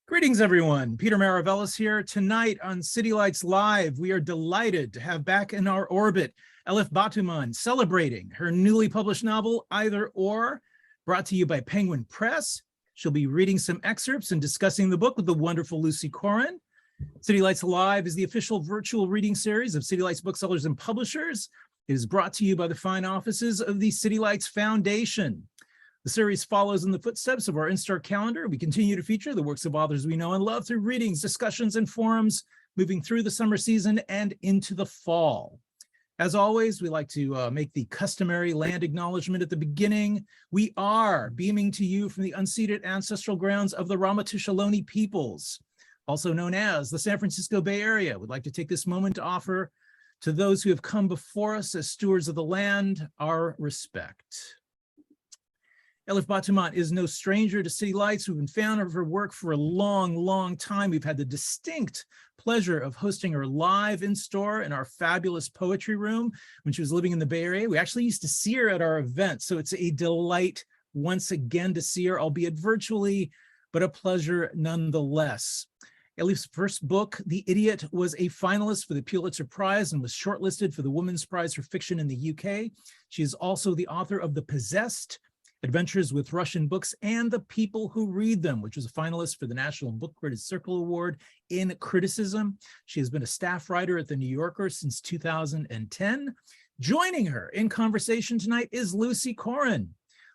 Greetings, everyone. Peter Maravellis here. Tonight on City Lights Live, we are delighted to have back in our orbit Elif Batuman celebrating her newly published novel, Either Or, brought to you by Penguin Press. She'll be reading some excerpts and discussing the book with the wonderful Lucy Corin. City Lights Live is the official virtual reading series of City Lights booksellers and publishers. It is brought to you by the fine offices of the City Lights Foundation. The series follows in the footsteps of our in-store calendar. We continue to feature the works of authors we know and love through readings, discussions, and forums, moving through the summer season and into the fall. As always, we like to make the customary land acknowledgement at the beginning. We are beaming to you from the unceded ancestral grounds of the Ramaytush Ohlone peoples, also known as the San Francisco Bay Area. We'd like to take this moment to offer to those who have come before us as stewards of the land our respect. Elif Batuman is no stranger to City Lights. We've been fans of her work for a long time. We've had the distinct pleasure of hosting her live in store in our fabulous poetry room when she was living in the Bay Area. We actually used to see her at our events, so it's a delight once again to see her, albeit virtually, but a pleasure nonetheless. Elif's first book, The Idiot, was a finalist for the Pulitzer Prize and was shortlisted for the Women's Prize for Fiction in the UK. She is also the author of The Possessed, Adventures with Russian Books and the People Who Read Them, which was a finalist for the National Book Critics Circle Award in Criticism. She has been a staff writer at The New Yorker since 2010. Joining her in conversation tonight is Lucy Corin.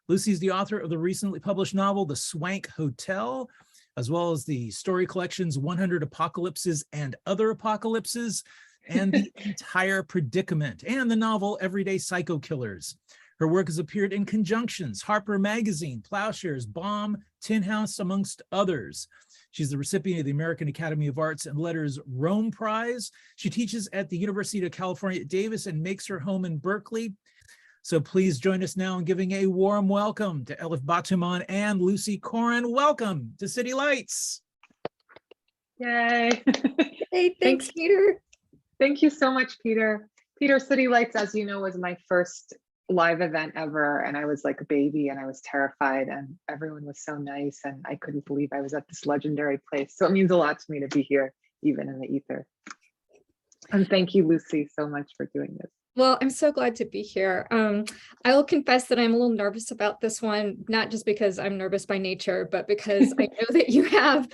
Lucy is the author of the recently published novel, The Swank Hotel, as well as the story collections 100 Apocalypses and Other Apocalypses, and The Entire Predicament, and the novel Everyday Psycho Killers. Her work has appeared in Conjunctions, Harper Magazine, Plowshares, Bomb, Tin House, amongst others. She's the recipient of the American Academy of Arts and Letters Rome Prize. She teaches at the University of California at Davis and makes her home in Berkeley. So please join us now in giving a warm welcome to Elif Batuman and Lucy Corin. Welcome to City Lights. Yay. Hey, thanks, Peter. Thank you so much, Peter. Peter, City Lights, as you know, was my first live event ever, and I was like a baby and I was terrified, and everyone was so nice, and I couldn't believe I was at this legendary place. So it means a lot to me to be here, even in the ether. And thank you, Lucy, so much for doing this. Well, I'm so glad to be here. I will confess that I'm a little nervous about this one, not just because I'm nervous by nature, but because I know that you have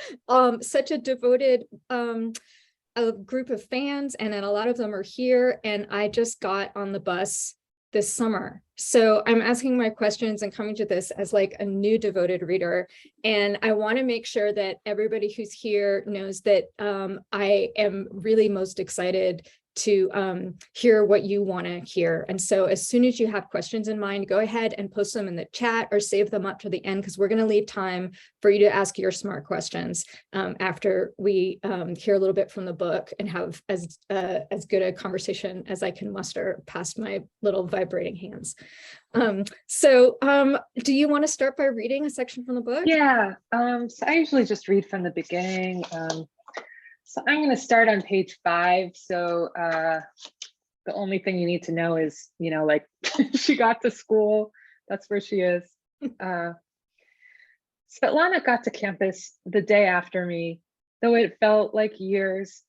such a devoted a group of fans, and then a lot of them are here, and I just got on the bus this summer. So I'm asking my questions and coming to this as like a new devoted reader. And I want to make sure that everybody who's here knows that I am really most excited to hear what you want to hear. And so as soon as you have questions in mind, go ahead and post them in the chat or save them up to the end, because we're going to leave time for you to ask your smart questions after we hear a little bit from the book and have as good a conversation as I can muster past my little vibrating hands. So do you want to start by reading a section from the book? Yeah, so I usually just read from the beginning. So I'm going to start on page 5. So the only thing you need to know is, you know, like she got to school. That's where she is. Svetlana got to campus the day after me, though it felt like years.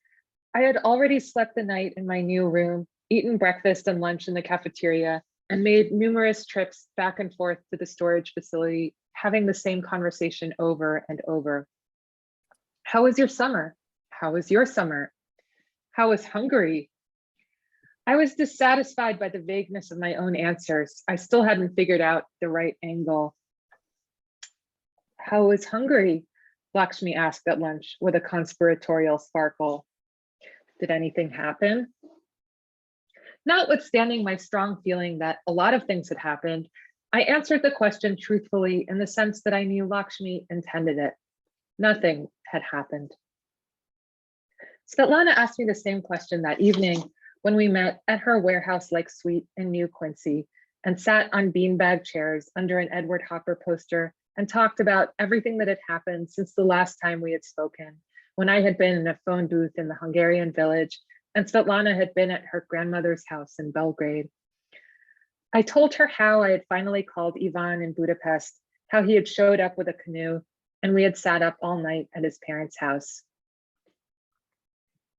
I had already slept the night in my new room, eaten breakfast and lunch in the cafeteria, and made numerous trips back and forth to the storage facility, having the same conversation over and over. How was your summer? How was your summer? How was Hungary? I was dissatisfied by the vagueness of my own answers. I still hadn't figured out the right angle. How was Hungary? Lakshmi asked at lunch with a conspiratorial sparkle. Did anything happen? Notwithstanding my strong feeling that a lot of things had happened, I answered the question truthfully in the sense that I knew Lakshmi intended it. Nothing had happened. Svetlana asked me the same question that evening when we met at her warehouse-like suite in New Quincy and sat on beanbag chairs under an Edward Hopper poster and talked about everything that had happened since the last time we had spoken, when I had been in a phone booth in the Hungarian village and Svetlana had been at her grandmother's house in Belgrade. I told her how I had finally called Ivan in Budapest, how he had showed up with a canoe, and we had sat up all night at his parents' house.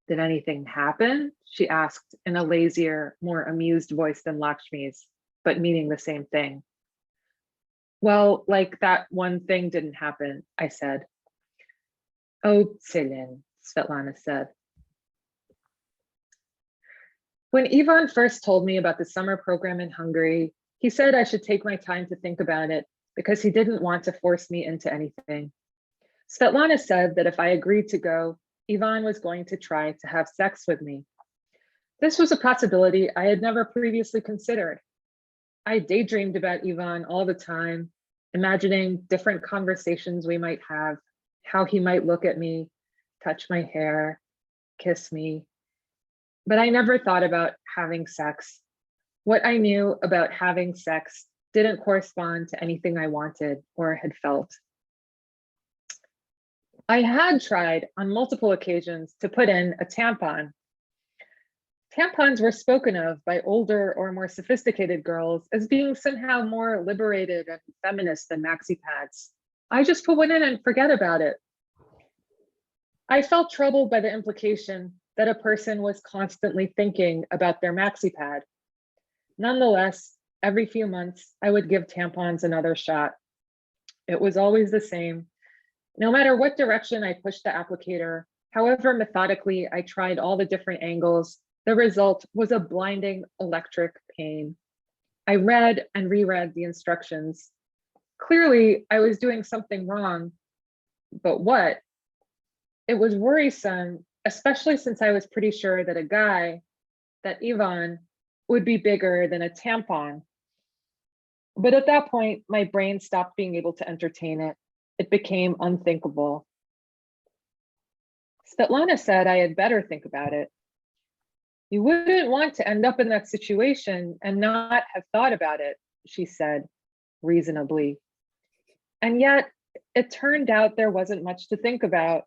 Did anything happen? She asked in a lazier, more amused voice than Lakshmi's, but meaning the same thing. Well, like that one thing didn't happen, I said. Oh, Selin, Svetlana said. When Ivan first told me about the summer program in Hungary, he said I should take my time to think about it because he didn't want to force me into anything. Svetlana said that if I agreed to go, Ivan was going to try to have sex with me. This was a possibility I had never previously considered. I daydreamed about Ivan all the time, imagining different conversations we might have, how he might look at me, touch my hair, kiss me. But I never thought about having sex. What I knew about having sex didn't correspond to anything I wanted or had felt. I had tried on multiple occasions to put in a tampon. Tampons were spoken of by older or more sophisticated girls as being somehow more liberated and feminist than maxi pads. I just put one in and forget about it. I felt troubled by the implication that a person was constantly thinking about their maxi pad. Nonetheless, every few months, I would give tampons another shot. It was always the same. No matter what direction I pushed the applicator, however methodically I tried all the different angles, the result was a blinding electric pain. I read and reread the instructions. Clearly, I was doing something wrong, but what? It was worrisome, especially since I was pretty sure that a guy, that Ivan, would be bigger than a tampon. But at that point, my brain stopped being able to entertain it. It became unthinkable. Svetlana said I had better think about it. You wouldn't want to end up in that situation and not have thought about it, she said, reasonably. And yet, it turned out there wasn't much to think about.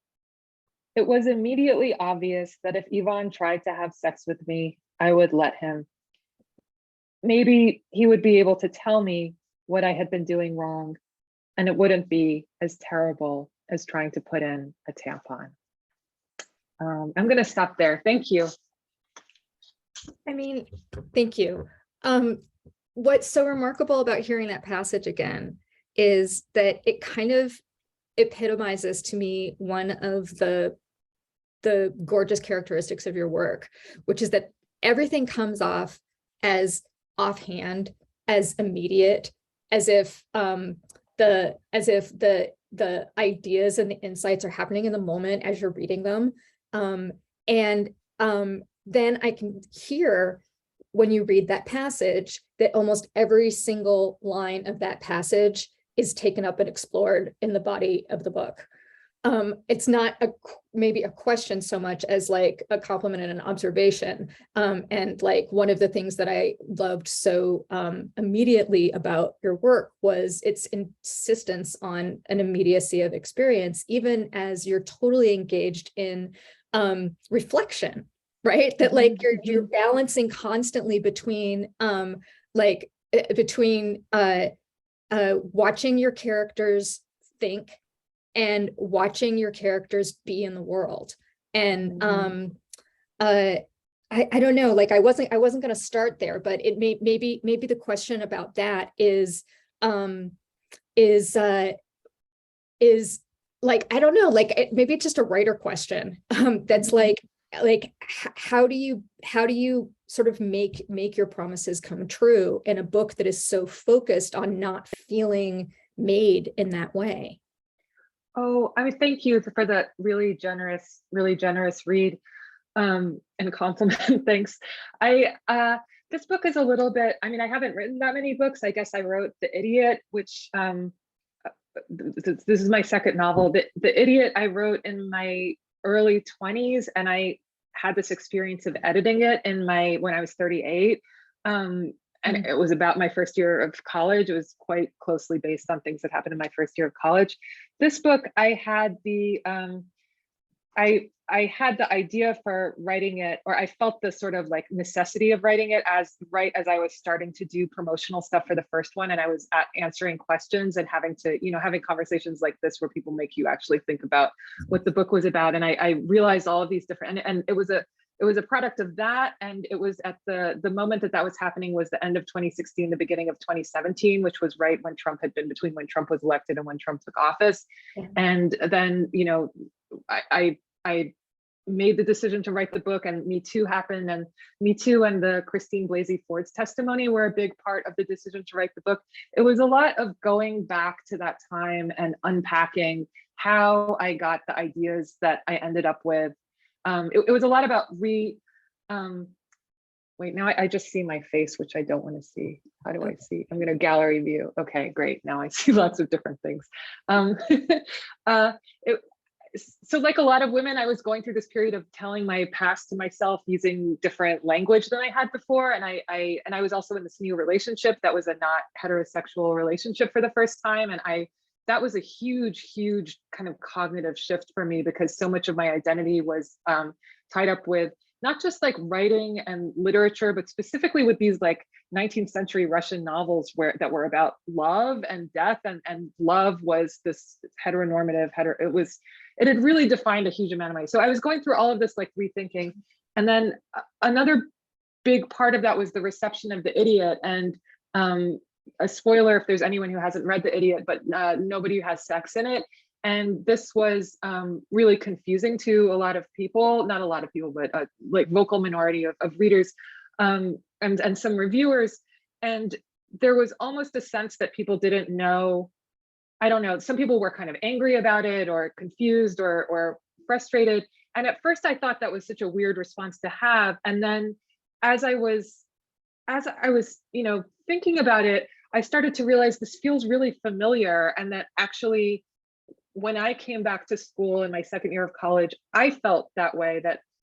It was immediately obvious that if Ivan tried to have sex with me, I would let him. Maybe he would be able to tell me what I had been doing wrong, and it wouldn't be as terrible as trying to put in a tampon. I'm going to stop there. Thank you. I mean, thank you. What's so remarkable about hearing that passage again is that it kind of epitomizes to me one of the gorgeous characteristics of your work, which is that everything comes off as offhand, as immediate, as if the ideas and the insights are happening in the moment as you're reading them. Then I can hear when you read that passage that almost every single line of that passage is taken up and explored in the body of the book. It's not maybe a question so much as like a compliment and an observation. And like one of the things that I loved so immediately about your work was its insistence on an immediacy of experience, even as you're totally engaged in reflection, right? That like you're balancing constantly between watching your characters think and watching your characters be in the world. And I don't know, like I wasn't going to start there, but it maybe the question about that is like, I don't know, like maybe it's just a writer question. That's like how do you sort of make your promises come true in a book that is so focused on not feeling made in that way? Oh, I mean, thank you for that really generous read and compliment. Thanks. This book is a little bit, I mean, I haven't written that many books. I guess I wrote The Idiot, which this is my second novel. The Idiot I wrote in my early 20s, and I had this experience of editing it when I was 38. And it was about my first year of college. It was quite closely based on things that happened in my first year of college. This book, I had I I had the idea for writing it, or I felt the sort of like necessity of writing it right as I was starting to do promotional stuff for the first one. And I was answering questions and having to, having conversations like this where people make you actually think about what the book was about. And I realized all of these different, and it was a product of that. And it was at the moment that was happening was the end of 2016, the beginning of 2017, which was right when Trump had been between when Trump was elected and when Trump took office. And then, I made the decision to write the book, and Me Too happened, and Me Too and the Christine Blasey Ford's testimony were a big part of the decision to write the book. It was a lot of going back to that time and unpacking how I got the ideas that I ended up with. It was a lot about wait, now I just see my face, which I don't want to see. How do I see? I'm going to gallery view. Okay, great. Now I see lots of different things. So like a lot of women, I was going through this period of telling my past to myself using different language than I had before. And I was also in this new relationship that was a not heterosexual relationship for the first time. And that was a huge, huge kind of cognitive shift for me, because so much of my identity was tied up with not just like writing and literature, but specifically with these like 19th century Russian novels that were about love and death, and love was this heteronormative, it had really defined a huge amount of my, so I was going through all of this like rethinking. And then another big part of that was the reception of The Idiot. And a spoiler if there's anyone who hasn't read The Idiot, but nobody has sex in it. And this was really confusing to a lot of people, not a lot of people, but like vocal minority of readers and some reviewers. And there was almost a sense that people didn't know. I don't know, some people were kind of angry about it or confused or frustrated. And at first I thought that was such a weird response to have. And then as I was, thinking about it, I started to realize this feels really familiar, and that actually, when I came back to school in my second year of college, I felt that way.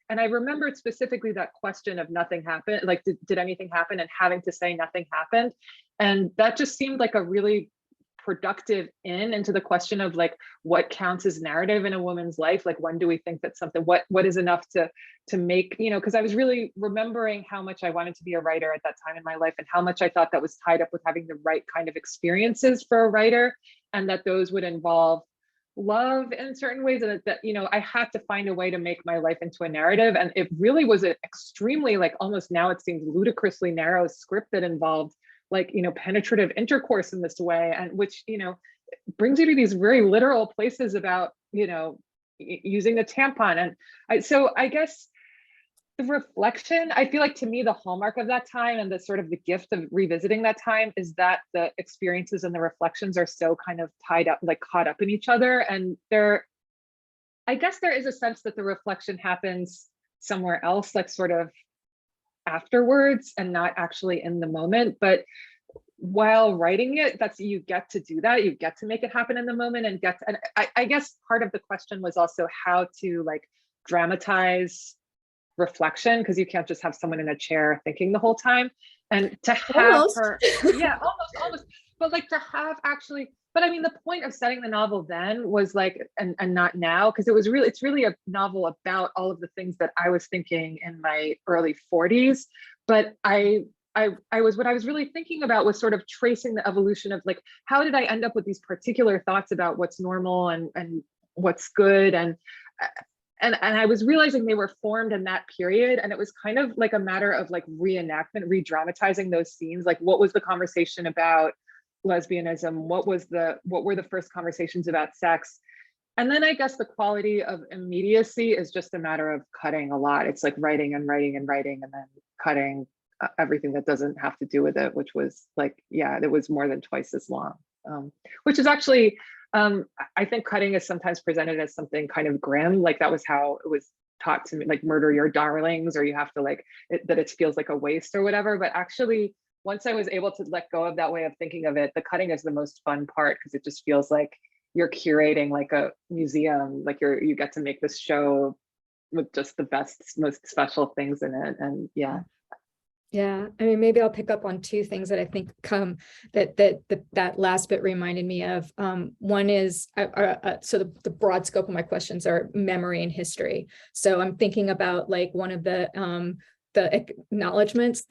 And I remembered specifically that question of nothing happened, like did anything happen, and having to say nothing happened. And that just seemed like a really productive into the question of like what counts as narrative in a woman's life. Like when do we think that something, what is enough to make, because I was really remembering how much I wanted to be a writer at that time in my life, and how much I thought that was tied up with having the right kind of experiences for a writer, and that those would involve love in certain ways, and that I had to find a way to make my life into a narrative. And it really was an extremely, like, almost now it seems ludicrously narrow script that involved like penetrative intercourse in this way, and which brings you to these very literal places about using a tampon. And so I guess the reflection, I feel like, to me, the hallmark of that time and the sort of the gift of revisiting that time is that the experiences and the reflections are so kind of tied up, like caught up in each other. And I guess there is a sense that the reflection happens somewhere else, like sort of afterwards and not actually in the moment. But while writing it, you get to do that. You get to make it happen in the moment, and I guess part of the question was also how to like dramatize reflection, because you can't just have someone in a chair thinking the whole time. And to have her, yeah, almost, but like to have actually, but I mean, the point of setting the novel then was like, and not now, because it's really a novel about all of the things that I was thinking in my early 40s. But what I was really thinking about was sort of tracing the evolution of like, how did I end up with these particular thoughts about what's normal and what's good, and I was realizing they were formed in that period. And it was kind of like a matter of like reenactment, re-dramatizing those scenes. Like, what was the conversation about lesbianism? What were the first conversations about sex? And then I guess the quality of immediacy is just a matter of cutting a lot. It's like writing and writing and writing, and then cutting everything that doesn't have to do with it, which was like, yeah, it was more than twice as long, which is actually, I think cutting is sometimes presented as something kind of grim. Like that was how it was taught to me, like murder your darlings, or you have to like, that it feels like a waste or whatever. But actually, once I was able to let go of that way of thinking of it, the cutting is the most fun part, because it just feels like you're curating like a museum, like you get to make this show with just the best, most special things in it. And yeah. Yeah, I mean, maybe I'll pick up on two things that I think come that last bit reminded me of. One is so the broad scope of my questions are memory and history. So I'm thinking about like one of the acknowledgments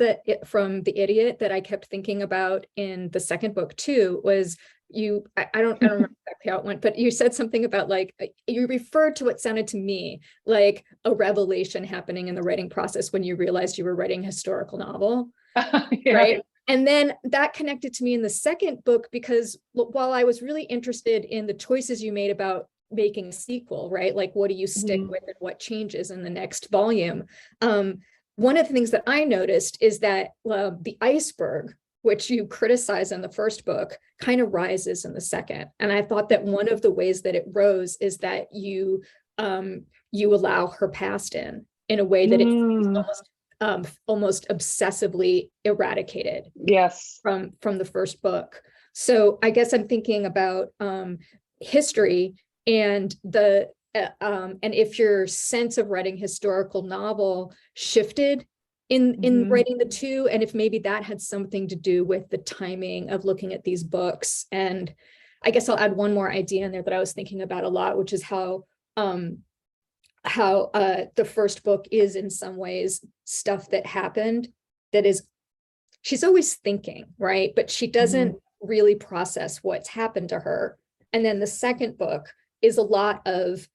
from the idiot that I kept thinking about in the second book too was I don't remember exactly how it went, but you said something about like you referred to what sounded to me like a revelation happening in the writing process when you realized you were writing a historical novel. Yeah. Right. And then that connected to me in the second book, because while I was really interested in the choices you made about making a sequel, right? Like what do you stick with and what changes in the next volume? One of the things that I noticed is that the iceberg, which you criticize in the first book, kind of rises in the second. And I thought that one of the ways that it rose is that you allow her past in a way that it's almost obsessively eradicated. Yes. From the first book. So I guess I'm thinking about history and and if your sense of writing historical novel shifted in writing the two, and if maybe that had something to do with the timing of looking at these books. And I guess I'll add one more idea in there that I was thinking about a lot, which is how the first book is in some ways stuff that happened that is, she's always thinking, right? But she doesn't really process what's happened to her. And then the second book is a lot of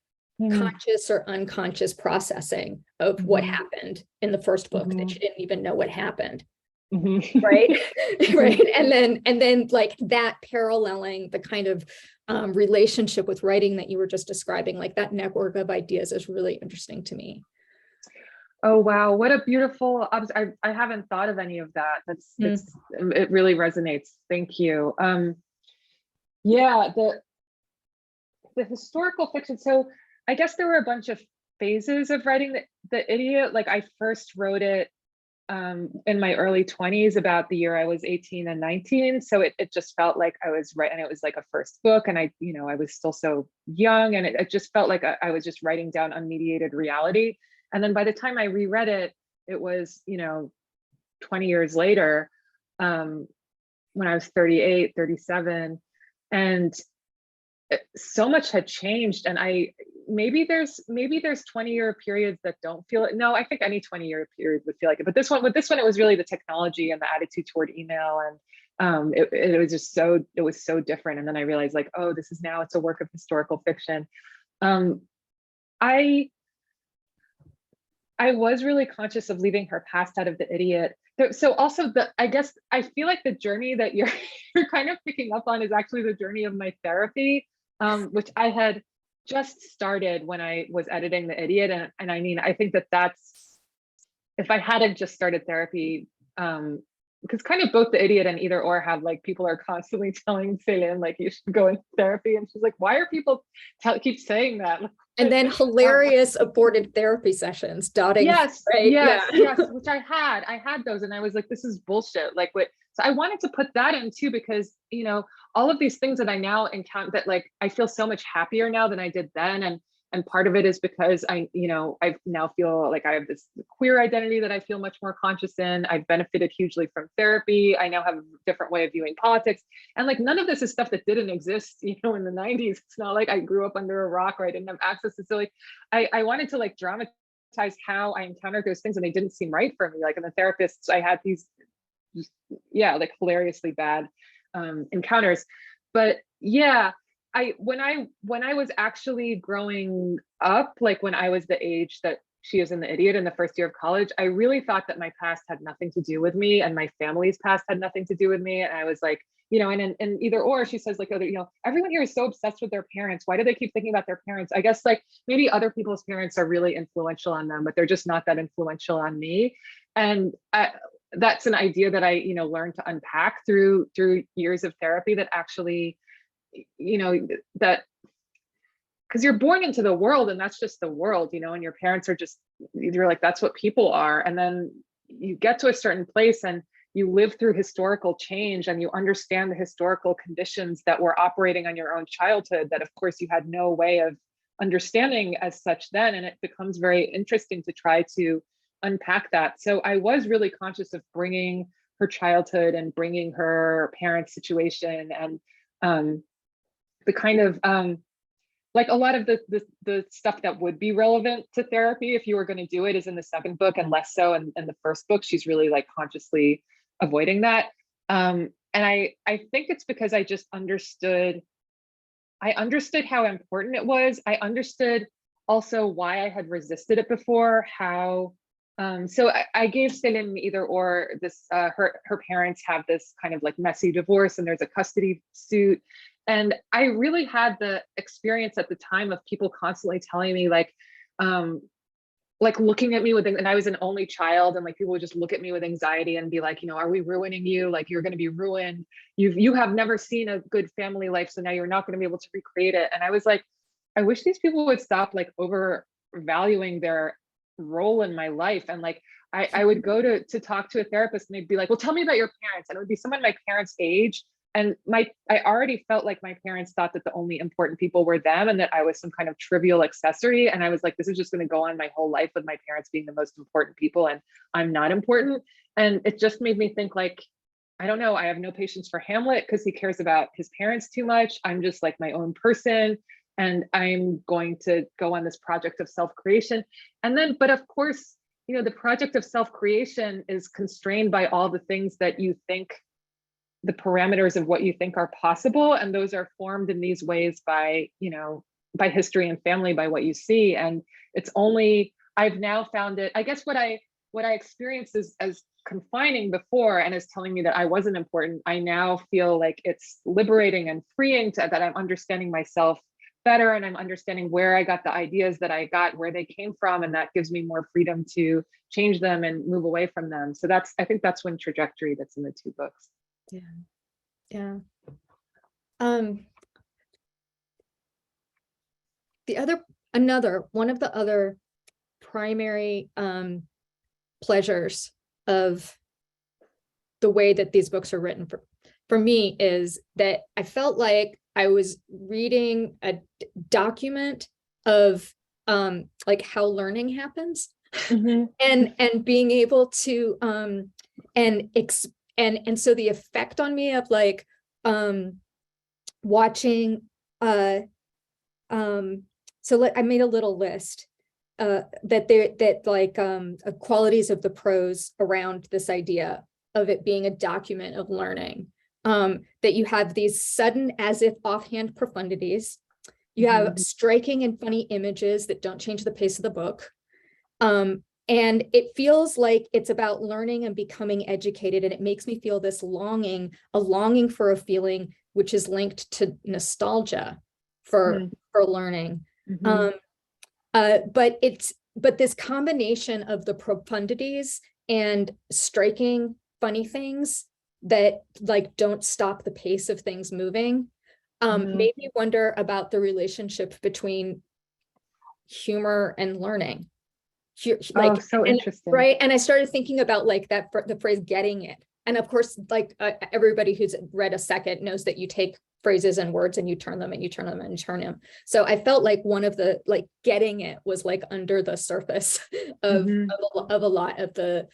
conscious or unconscious processing of what happened in the first book that she didn't even know what happened. Right. Right. And then like that paralleling the kind of relationship with writing that you were just describing, like that network of ideas is really interesting to me. Oh, wow. What a beautiful, I haven't thought of any of that. It really resonates. Thank you. Yeah, the historical fiction. So I guess there were a bunch of phases of writing the Idiot. Like I first wrote it in my early 20s, about the year I was 18 and 19. So it just felt like I was writing, and it was like a first book, and I was still so young, and it just felt like I was just writing down unmediated reality. And then by the time I reread it, it was, 20 years later, when I was 38, 37, and so much had changed. And maybe there's 20-year periods that don't feel it. No, I think any 20-year period would feel like it. But this one, it was really the technology and the attitude toward email, and it was just it was so different. And then I realized, like, oh, it's a work of historical fiction. I was really conscious of leaving her past out of the Idiot. So also I guess I feel like the journey that you're kind of picking up on is actually the journey of my therapy, which I had just started when I was editing the Idiot. And I mean, I think that's, if I hadn't just started therapy, because kind of both the Idiot and Either Or have, like, people are constantly telling Selin, like, you should go into therapy. And she's like, why are people keep saying that? And then hilarious aborted therapy sessions dotting. Yes, right? yes, which I had those, and I was like, this is bullshit. Like, what? So I wanted to put that in too, because, all of these things that I now encounter, that, like, I feel so much happier now than I did then. And part of it is because I now feel like I have this queer identity that I feel much more conscious in. I've benefited hugely from therapy. I now have a different way of viewing politics. And, like, none of this is stuff that didn't exist, in the 90s. It's not like I grew up under a rock or I didn't have access to. So, like, I wanted to, like, dramatize how I encountered those things, and they didn't seem right for me. Like, in the therapists, I had these, like, hilariously bad encounters. But yeah, when I was actually growing up, like when I was the age that she is in the Idiot in the first year of college, I really thought that my past had nothing to do with me, and my family's past had nothing to do with me. And I was like, and in Either Or, she says, like, oh, everyone here is so obsessed with their parents. Why do they keep thinking about their parents? I guess, like, maybe other people's parents are really influential on them, but they're just not that influential on me. And that's an idea that I, learned to unpack through years of therapy, that actually, that, because you're born into the world, and that's just the world, and your parents are just, you're like, that's what people are. And then you get to a certain place and you live through historical change, and you understand the historical conditions that were operating on your own childhood, that of course you had no way of understanding as such then. And it becomes very interesting to try to unpack that. So I was really conscious of bringing her childhood and bringing her parents' situation and the kind of like a lot of the stuff that would be relevant to therapy if you were going to do it is in the second book and less so in the first book. She's really like consciously avoiding that. And I think it's because I just understood how important it was. I understood also why I had resisted it before, how so I gave Selin either or. This her parents have this kind of like messy divorce and there's a custody suit. And I really had the experience at the time of people constantly telling me like looking at me with, and I was an only child, and like people would just look at me with anxiety and be like, you know, are we ruining you? Like you're going to be ruined. You have never seen a good family life, so now you're not going to be able to recreate it. And I was like, I wish these people would stop like overvaluing their role in my life. And like I would go to talk to a therapist and they'd be like, well, tell me about your parents. And it would be someone my parents' age. And I already felt like my parents thought that the only important people were them and that I was some kind of trivial accessory. And I was like, this is just going to go on my whole life with my parents being the most important people and I'm not important. And it just made me think like, I don't know, I have no patience for Hamlet because he cares about his parents too much. I'm just like my own person. And I'm going to go on this project of self-creation. And then, but of course, you know, the project of self-creation is constrained by all the things that you think, the parameters of what you think are possible. And those are formed in these ways by, you know, by history and family, by what you see. And it's only, I've now found it, I guess what I experienced as confining before and is telling me that I wasn't important, I now feel like it's liberating and freeing that I'm understanding myself better and I'm understanding where I got the ideas that I got, where they came from, and that gives me more freedom to change them and move away from them. So I think that's one trajectory that's in the two books. Yeah. One of the other primary pleasures of the way that these books are written for me is that I felt like I was reading a document of like how learning happens. Mm-hmm. and being able to and so the effect on me of like watching I made a little list that qualities of the prose around this idea of it being a document of learning, that you have these sudden as if offhand profundities, you have striking and funny images that don't change the pace of the book. And it feels like it's about learning and becoming educated. And it makes me feel this longing for a feeling, which is linked to nostalgia for learning. Mm-hmm. But this combination of the profundities and striking, funny things that like don't stop the pace of things moving, made me wonder about the relationship between humor and learning. Like, so interesting, right? And I started thinking about like the phrase "getting it," and of course, like everybody who's read a second knows that you take phrases and words and you turn them and you turn them and you turn them. So I felt like one of the like getting it was like under the surface of a lot of the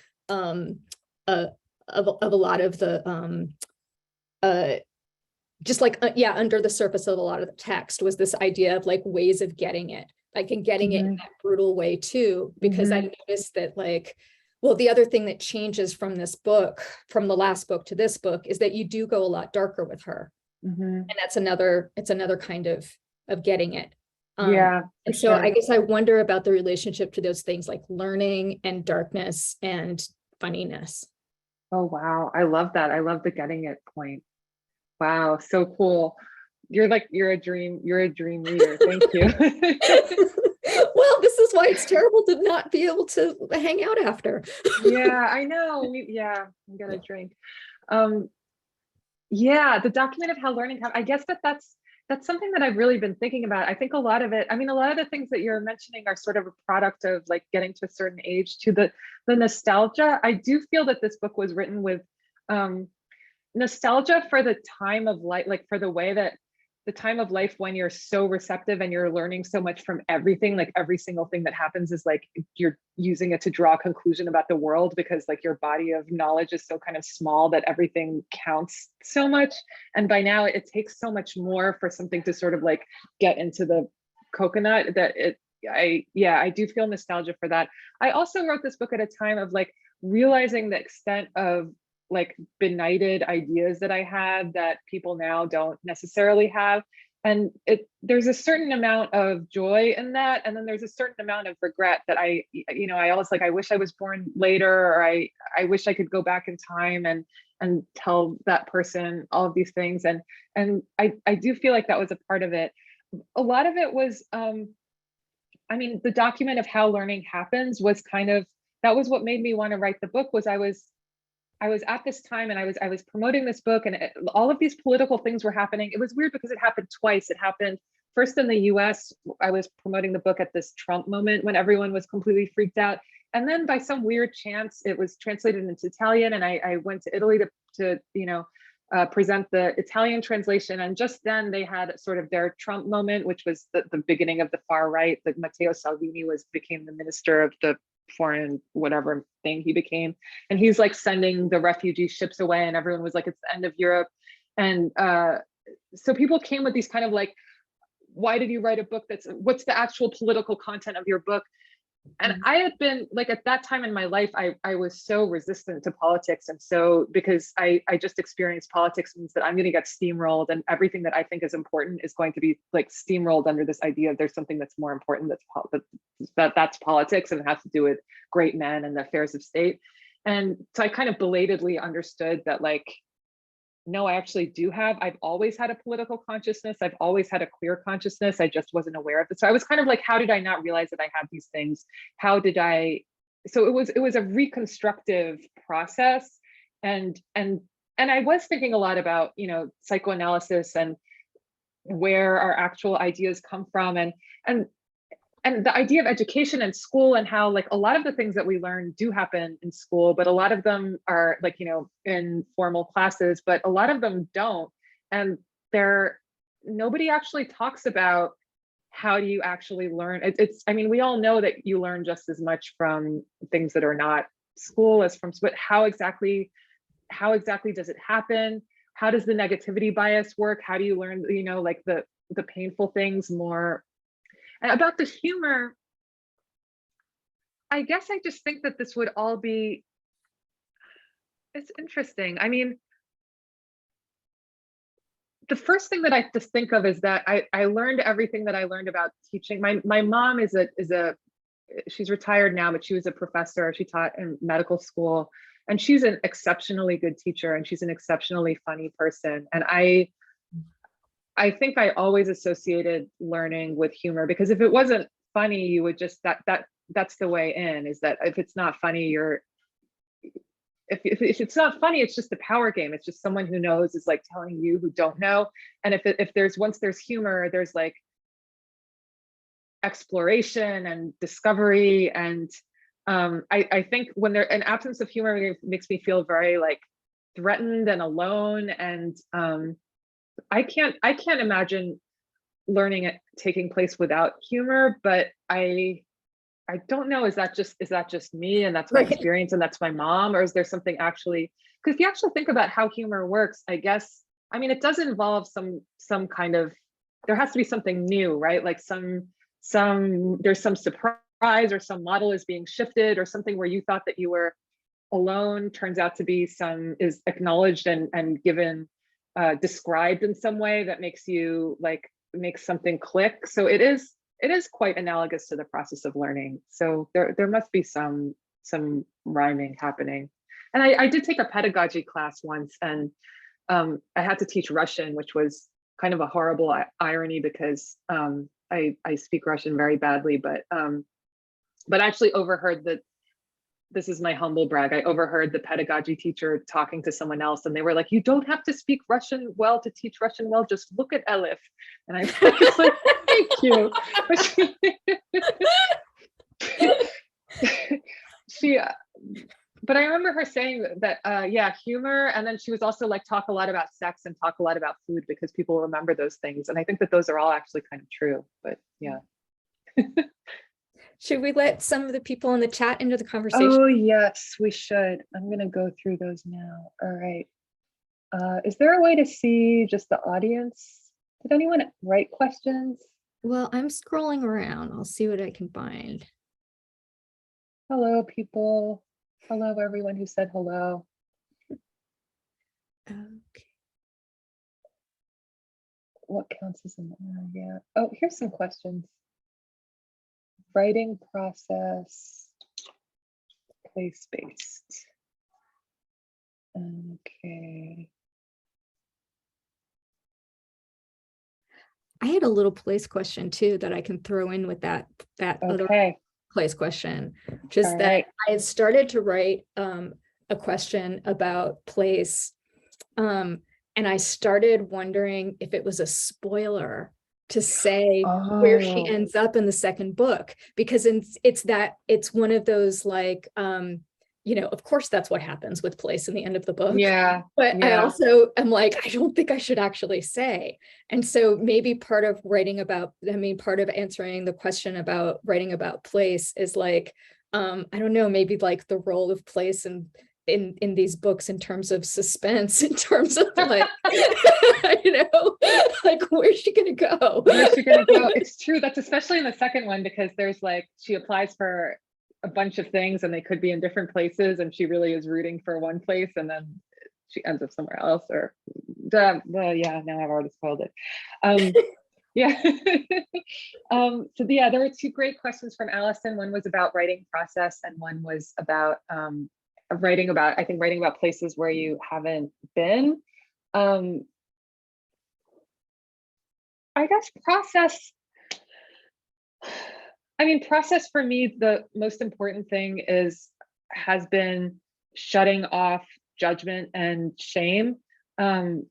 just like under the surface of a lot of the text was this idea of like ways of getting it. Like in getting it in that brutal way too, because I noticed that like, well, the other thing that changes from this book, from the last book to this book, is that you do go a lot darker with her. And it's another kind of getting it. And so I guess I wonder about the relationship to those things like learning and darkness and funniness. Oh, wow. I love that. I love the getting it point. Wow. So cool. You're a dream reader. Thank you. Well, this is why it's terrible to not be able to hang out after. Yeah, I know. I'm gonna drink. The document of how learning I guess that's something that I've really been thinking about. I think a lot of it, I mean, a lot of the things that you're mentioning are sort of a product of like getting to a certain age, to the nostalgia. I do feel that this book was written with nostalgia for the time of life, like for the way that the time of life when you're so receptive and you're learning so much from everything, like every single thing that happens is like you're using it to draw a conclusion about the world, because like your body of knowledge is so kind of small that everything counts so much. And by now it takes so much more for something to sort of like get into the coconut that I do feel nostalgia for that. I also wrote this book at a time of like realizing the extent of like benighted ideas that I had that people now don't necessarily have. And there's a certain amount of joy in that. And then there's a certain amount of regret that I always like, I wish I was born later, or I wish I could go back in time and tell that person all of these things. And I do feel like that was a part of it. A lot of it was, the document of how learning happens was that was what made me want to write the book. Was I was at this time and I was promoting this book, and all of these political things were happening. It was weird because it happened twice. It happened first in the US. I was promoting the book at this Trump moment when everyone was completely freaked out. And then by some weird chance, it was translated into Italian, and I went to Italy to present the Italian translation. And just then they had sort of their Trump moment, which was the beginning of the far right. Like Matteo Salvini became the minister of the foreign whatever thing he became, and he's like sending the refugee ships away, and everyone was like, it's the end of Europe. And so people came with these kind of like, why did you write a book what's the actual political content of your book? And I had been like, at that time in my life, I was so resistant to politics. And so because I just experienced politics means that I'm going to get steamrolled, and everything that I think is important is going to be like steamrolled under this idea of there's something that's more important, that's politics, and it has to do with great men and the affairs of state. And so I kind of belatedly understood that like, no, I actually I've always had a political consciousness. I've always had a queer consciousness. I just wasn't aware of it. So I was kind of like, how did I not realize that I had these things? So it was a reconstructive process. And I was thinking a lot about, psychoanalysis and where our actual ideas come from, and the idea of education and school, and how like a lot of the things that we learn do happen in school, but a lot of them are like, in formal classes, but a lot of them don't. And nobody actually talks about how do you actually learn. We all know that you learn just as much from things that are not school as from, but how exactly does it happen? How does the negativity bias work? How do you learn, like the painful things more? And about the humor, I guess I just think that this would all be, it's interesting. The first thing that I just think of is that I learned everything that I learned about teaching. My mom she's retired now, but she was a professor. She taught in medical school, and she's an exceptionally good teacher, and she's an exceptionally funny person. And I think I always associated learning with humor, because if it wasn't funny, you would just, that's the way in, is that if it's not funny, if it's not funny, it's just a power game. It's just someone who knows is like telling you who don't know. And once there's humor, there's like exploration and discovery. And I think when an absence of humor makes me feel very like threatened and alone. And I can't imagine learning it taking place without humor, but I don't know, is that just me, and that's my experience, and that's my mom, or is there something actually, because if you actually think about how humor works, I guess, it does involve some kind of, there has to be something new, right? Like there's some surprise, or some model is being shifted, or something where you thought that you were alone turns out to be is acknowledged and given, described in some way that makes something click. So it is quite analogous to the process of learning. So there must be some rhyming happening. And I did take a pedagogy class once, and I had to teach Russian, which was kind of a horrible irony, because I speak Russian very badly, but I actually overheard this is my humble brag, I overheard the pedagogy teacher talking to someone else, and they were like, you don't have to speak Russian well to teach Russian well, just look at Elif. And I was like, thank you. But but I remember her saying that, yeah, humor. And then she was also like, talk a lot about sex and talk a lot about food because people remember those things. And I think that those are all actually kind of true, but yeah. Should we let some of the people in the chat into the conversation? Oh, yes, we should. I'm going to go through those now. All right. Is there a way to see just the audience? Did anyone write questions? Well, I'm scrolling around. I'll see what I can find. Hello, people. Hello, everyone who said hello. Okay. What counts as an yeah. Oh, here's some questions. Writing process, place-based. Okay. I had a little place question too that I can throw in with that other Okay. place question, just All that right. I had started to write a question about place, and I started wondering if it was a spoiler to say where she Oh, ends up in the second book, because it's one of those like of course that's what happens with place in the end of the book. yeah. But I Yeah. also am like, I don't think I should actually say. And so maybe part of part of answering the question about writing about place is like, I don't know, maybe like the role of place in these books in terms of suspense, in terms of like, like where's she gonna go? Where's she gonna go? It's true. That's especially in the second one, because there's like, she applies for a bunch of things and they could be in different places, and she really is rooting for one place and then she ends up somewhere else, or yeah, now I've already spoiled it. Yeah. So yeah, there were two great questions from Allison. One was about writing process and one was about writing about places where you haven't been. I guess process for me, the most important thing has been shutting off judgment and shame. And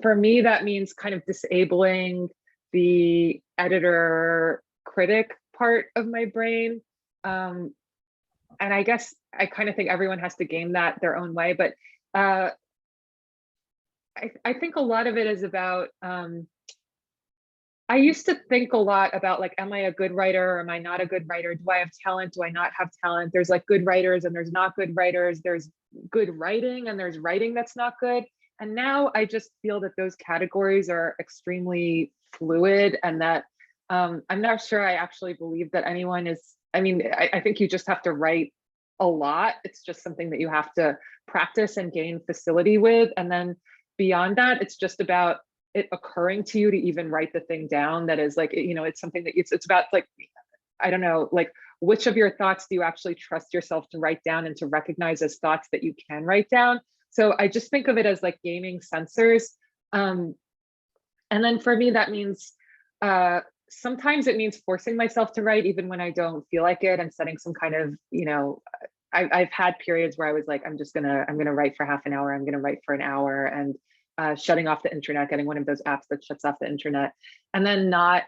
for me, that means kind of disabling the editor critic part of my brain. And I guess I kind of think everyone has to game that their own way, but I think a lot of it is about, I used to think a lot about like, am I a good writer or am I not a good writer? Do I have talent? Do I not have talent? There's like good writers and there's not good writers. There's good writing and there's writing that's not good. And now I just feel that those categories are extremely fluid, and that I'm not sure I actually believe that anyone is, I think you just have to write a lot. It's just something that you have to practice and gain facility with. And then beyond that, it's just about it occurring to you to even write the thing down. That is like, it's something that it's about, like, I don't know, like which of your thoughts do you actually trust yourself to write down and to recognize as thoughts that you can write down? So I just think of it as like gaming sensors. And then for me, that means sometimes it means forcing myself to write even when I don't feel like it, and setting some kind of, I've had periods where I was like, I'm gonna write for half an hour, I'm gonna write for an hour, and shutting off the internet, getting one of those apps that shuts off the internet, and then not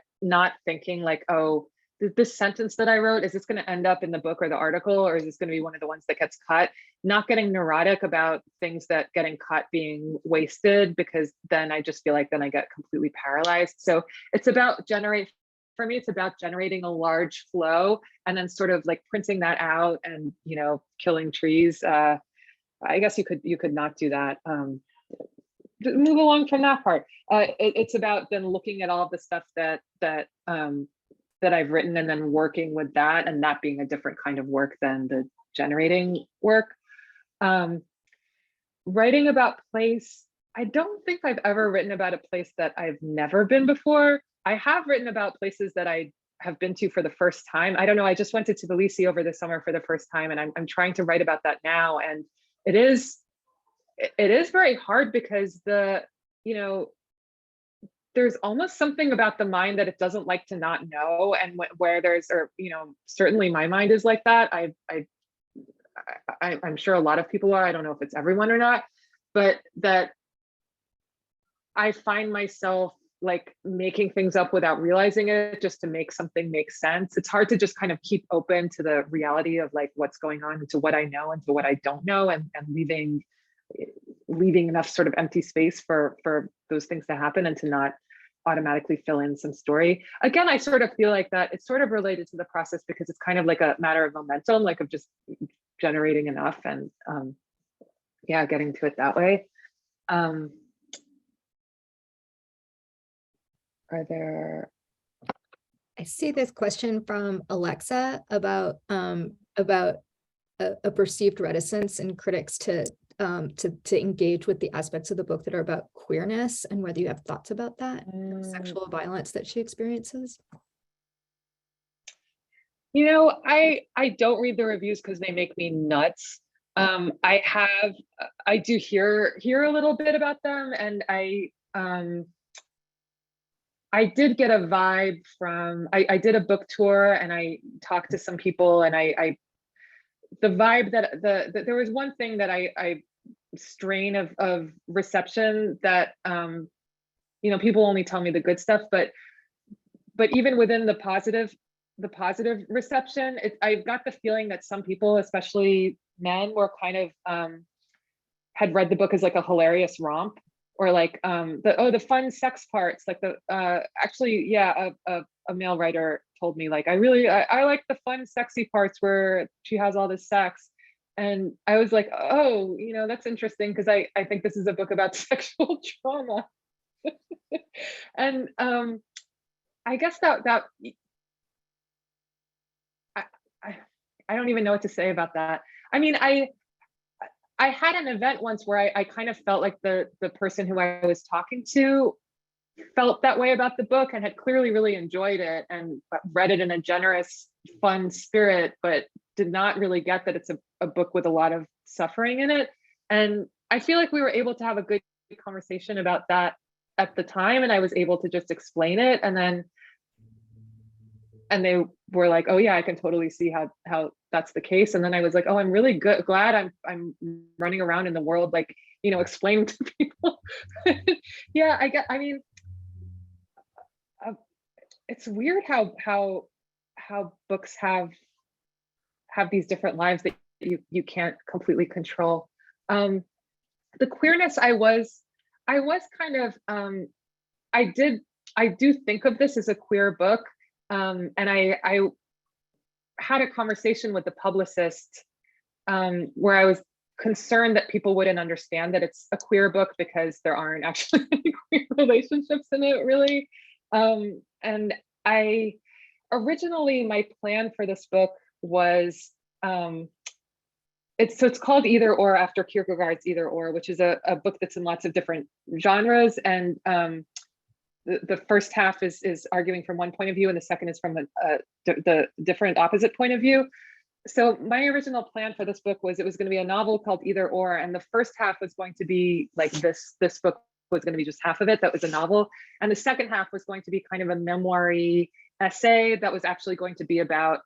thinking like, oh, this sentence that I wrote, is this going to end up in the book or the article, or is this going to be one of the ones that gets cut? Not getting neurotic about things that getting cut being wasted, because then I just feel like then I get completely paralyzed. So it's about for me, it's about generating a large flow and then sort of like printing that out and, killing trees. I guess you could not do that. Move along from that part. It's about then looking at all of the stuff that I've written and then working with that, and that being a different kind of work than the generating work. Writing about place, I don't think I've ever written about a place that I've never been before. I have written about places that I have been to for the first time. I don't know, I just went to Tbilisi over the summer for the first time, and I'm trying to write about that now. And it is very hard because there's almost something about the mind that it doesn't like to not know, and where certainly my mind is like that. I'm sure a lot of people are. I don't know if it's everyone or not, but that I find myself like making things up without realizing it just to make something make sense. It's hard to just kind of keep open to the reality of like what's going on, and to what I know and to what I don't know, and leaving enough sort of empty space for those things to happen, and to not automatically fill in some story. Again, I sort of feel like that it's sort of related to the process, because it's kind of like a matter of momentum, like of just generating enough and yeah, getting to it that way. Are there? I see this question from Alexa about a perceived reticence in critics to engage with the aspects of the book that are about queerness, and whether you have thoughts about that, sexual violence that she experiences. You know, I don't read the reviews because they make me nuts. I do hear a little bit about them, and I did get a vibe from, I did a book tour and I talked to some people, and the vibe that there was one thing that I strain of reception that, you know, people only tell me the good stuff, but even within the positive reception, I've got the feeling that some people, especially men, were kind of, had read the book as like a hilarious romp, or like the fun sex parts, like actually, yeah, a male writer told me, like, I like the fun sexy parts where she has all this sex. And I was like, oh, you know, that's interesting, because I think this is a book about sexual trauma. And I guess that I don't even know what to say about that. I mean, I had an event once where I kind of felt like the person who I was talking to felt that way about the book, and had clearly really enjoyed it and read it in a generous, fun spirit, but did not really get that it's a book with a lot of suffering in it. And I feel like we were able to have a good conversation about that at the time, and I was able to just explain it, and they were like, oh yeah, I can totally see how that's the case. And then I was like, oh, I'm really glad I'm running around in the world, like, you know, explaining to people. Yeah, I mean, it's weird how books have these different lives that you can't completely control. The queerness, I was kind of, I do think of this as a queer book. And I had a conversation with the publicist, where I was concerned that people wouldn't understand that it's a queer book, because there aren't actually any queer relationships in it, really. And originally my plan for this book was, it's called Either Or, after Kierkegaard's Either Or, which is a book that's in lots of different genres. And the first half is arguing from one point of view, and the second is from the different opposite point of view. So my original plan for this book was, it was going to be a novel called Either Or, and the first half was going to be like this book was going to be just half of it that was a novel, and the second half was going to be kind of a memoir-y essay that was actually going to be about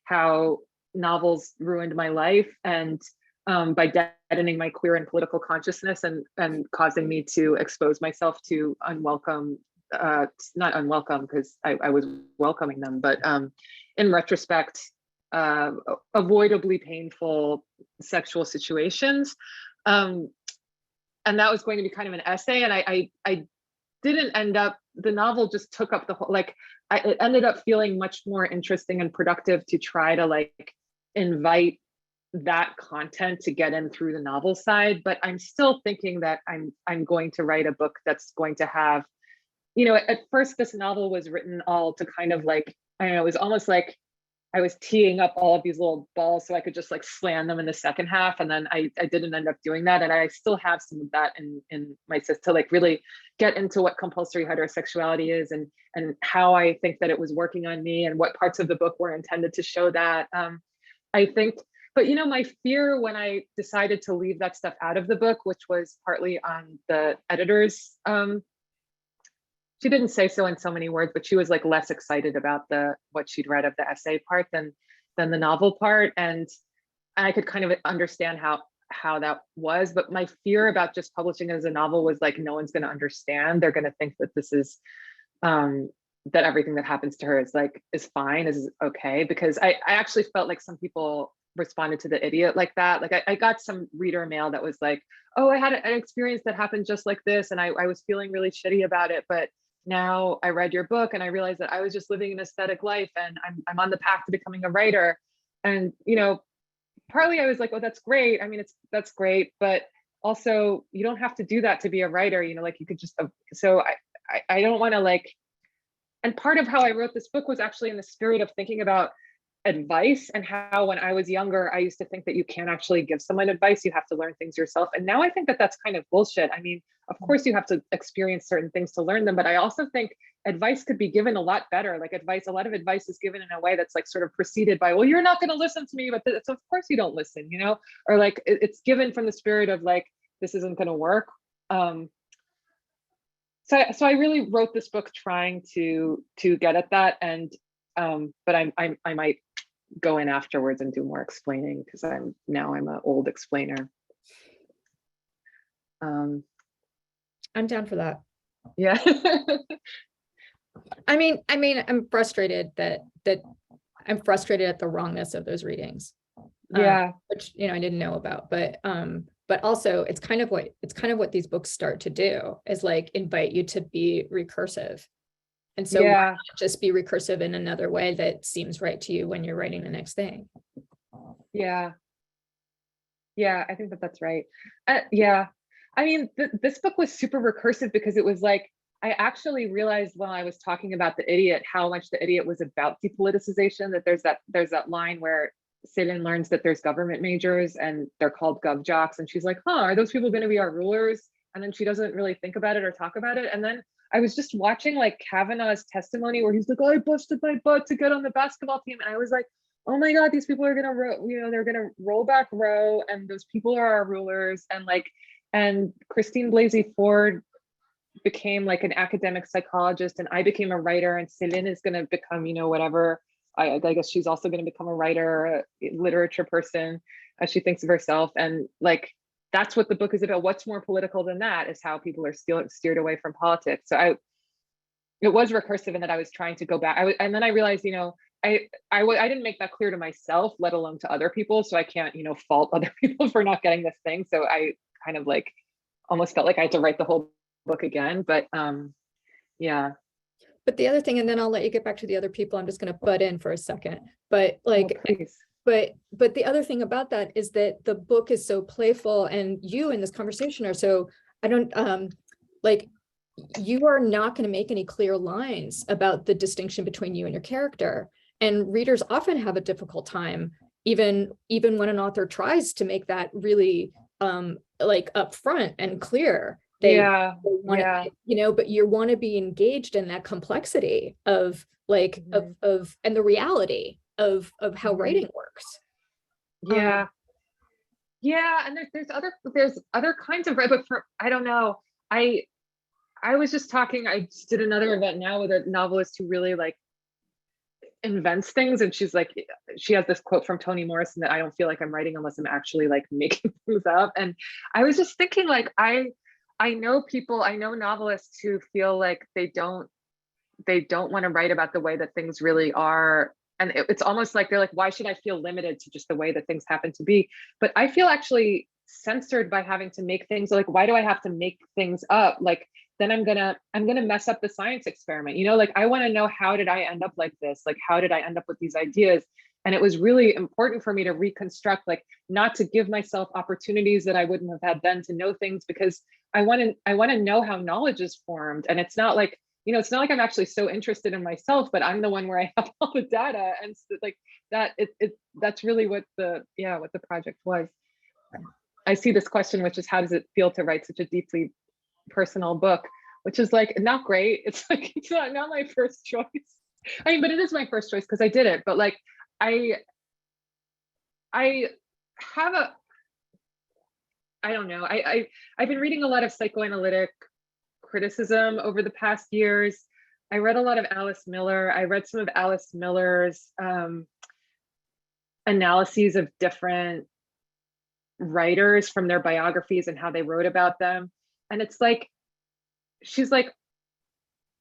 how novels ruined my life, and by deadening my queer and political consciousness, and causing me to expose myself to unwelcome, not unwelcome because I was welcoming them, but in retrospect, avoidably painful sexual situations. And that was going to be kind of an essay. And I didn't end up, the novel just took up the whole, like, it ended up feeling much more interesting and productive to try to like invite that content to get in through the novel side. But I'm still thinking that I'm going to write a book that's going to have, you know, at first this novel was written all to kind of like, I don't know, it was almost like I was teeing up all of these little balls so I could just like slam them in the second half. And then I didn't end up doing that. And I still have some of that in my system to like really get into what compulsory heterosexuality is, and how I think that it was working on me, and what parts of the book were intended to show that. I think, but you know, my fear when I decided to leave that stuff out of the book, which was partly on the editor's, she didn't say so in so many words, but she was like less excited about what she'd read of the essay part than the novel part. And I could kind of understand how that was, but my fear about just publishing as a novel was like, no one's going to understand. They're going to think that this is that everything that happens to her is fine, is okay. Because I actually felt like some people responded to the idiot like that. Like I got some reader mail that was like, oh, I had an experience that happened just like this, and I was feeling really shitty about it, but now I read your book and I realized that I was just living an aesthetic life, and I'm on the path to becoming a writer. And partly I was like, oh, that's great. I mean, that's great, but also you don't have to do that to be a writer. Like you could just. So I don't want to like. And part of how I wrote this book was actually in the spirit of thinking about advice, and how when I was younger, I used to think that you can't actually give someone advice. You have to learn things yourself. And now I think that that's kind of bullshit. I mean, of course you have to experience certain things to learn them, but I also think advice could be given a lot better. Like a lot of advice is given in a way that's like sort of preceded by, well, you're not going to listen to me, but so of course you don't listen, or like it's given from the spirit of like, this isn't going to work. So I really wrote this book trying to get at that, and but I might go in afterwards and do more explaining, because I'm an old explainer. I'm down for that. Yeah. I mean, I'm frustrated that I'm frustrated at the wrongness of those readings. Yeah. Which I didn't know about, but also it's kind of what these books start to do, is like invite you to be recursive. And so why not just be recursive in another way that seems right to you when you're writing the next thing? Yeah. Yeah, I think that's right. Yeah. I mean, this book was super recursive because it was like, I actually realized while I was talking about The Idiot, how much The Idiot was about depoliticization, that there's that line where Selin learns that there's government majors and they're called gov jocks. And she's like, are those people going to be our rulers? And then she doesn't really think about it or talk about it. And then I was just watching like Kavanaugh's testimony where he's like, oh, I busted my butt to get on the basketball team. And I was like, oh my God, these people are going to, they're going to roll back row, and those people are our rulers. And Christine Blasey Ford became like an academic psychologist, and I became a writer, and Selin is going to become, whatever. I guess she's also going to become a writer, a literature person, as she thinks of herself. And like, that's what the book is about. What's more political than that is how people are steered away from politics. So it was recursive in that I was trying to go back. And then I realized, I didn't make that clear to myself, let alone to other people. So I can't, fault other people for not getting this thing. So I kind of like almost felt like I had to write the whole book again. But yeah. But the other thing, and then I'll let you get back to the other people, I'm just going to butt in for a second, but like, but the other thing about that is that the book is so playful, and you in this conversation are so, I don't, like, you are not going to make any clear lines about the distinction between you and your character. And readers often have a difficult time, even when an author tries to make that really like upfront and clear. They want to, but you want to be engaged in that complexity of like, of and the reality of how writing works. Yeah. And there's other kinds of, but I don't know. I was just talking, I just did another event now with a novelist who really like invents things. And she's like, she has this quote from Toni Morrison that I don't feel like I'm writing unless I'm actually like making things up. And I was just thinking like, I know novelists who feel like they don't want to write about the way that things really are. And it's almost like they're like, why should I feel limited to just the way that things happen to be? But I feel actually censored by having to make things. Like, why do I have to make things up? Like, then I'm gonna mess up the science experiment. Like, I want to know, how did I end up like this? Like, how did I end up with these ideas? And it was really important for me to reconstruct, like, not to give myself opportunities that I wouldn't have had then to know things, because I want to know how knowledge is formed. And it's not like, it's not like I'm actually so interested in myself, but I'm the one where I have all the data. And so like that, that's really what the project was. I see this question, which is, how does it feel to write such a deeply personal book? Which is like, not great. It's like, it's not my first choice. I mean, but it is my first choice because I did it. But like, I have I don't know. I've been reading a lot of psychoanalytic criticism over the past years. I read a lot of Alice Miller. I read some of Alice Miller's analyses of different writers from their biographies and how they wrote about them. And it's like, she's like,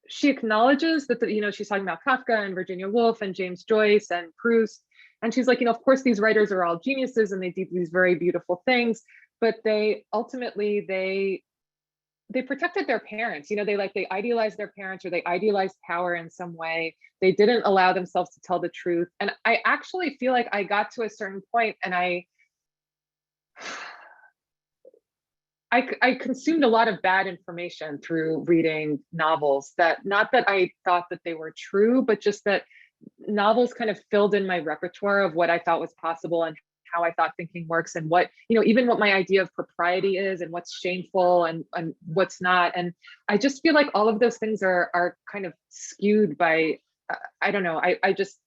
she acknowledges that, she's talking about Kafka and Virginia Woolf and James Joyce and Proust. And she's like, of course, these writers are all geniuses and they do these very beautiful things, but they ultimately, they protected their parents. They idealized their parents, or they idealized power in some way. They didn't allow themselves to tell the truth. And I actually feel like I got to a certain point and I consumed a lot of bad information through reading novels, that not that I thought that they were true, but just that novels kind of filled in my repertoire of what I thought was possible and how I thought thinking works, and what, even what my idea of propriety is, and what's shameful and what's not. And I just feel like all of those things are kind of skewed by, I don't know. I just,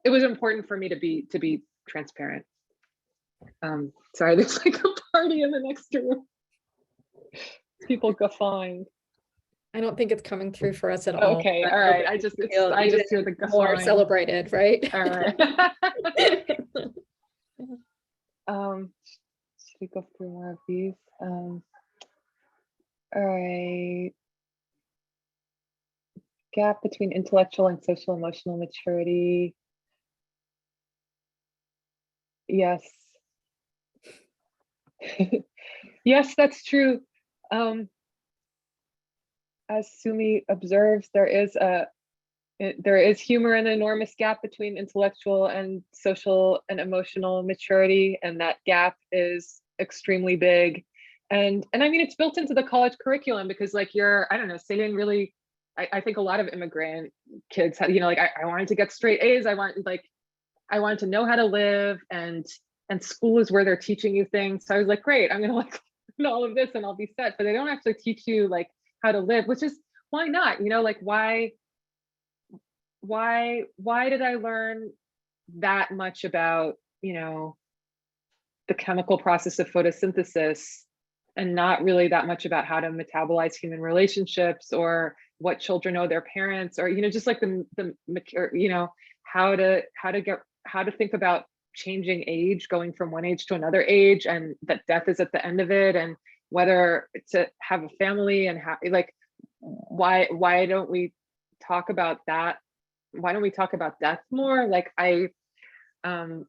it was important for me to be transparent. Sorry, there's like a party in the next room. People guffawing. I don't think it's coming through for us at all. Okay, all right. I just hear the guffawing. More celebrated, right? All right. Should we go through more of these? All right. Gap between intellectual and social emotional maturity. Yes. Yes, that's true. As Sumi observes, there is humor in an enormous gap between intellectual and social and emotional maturity, and that gap is extremely big. And I mean, it's built into the college curriculum, because like I don't know, Selin really, I think a lot of immigrant kids had, I wanted to get straight A's. I wanted to know how to live, and school is where they're teaching you things. So I was like, great, I'm gonna like learn all of this and I'll be set. But they don't actually teach you like how to live, which is, why not? Like why did I learn that much about, the chemical process of photosynthesis, and not really that much about how to metabolize human relationships, or what children owe their parents, or just like how to think about changing age, going from one age to another age, and that death is at the end of it, and whether to have a family, and how, like, why don't we talk about that? Why don't we talk about death more? Like I do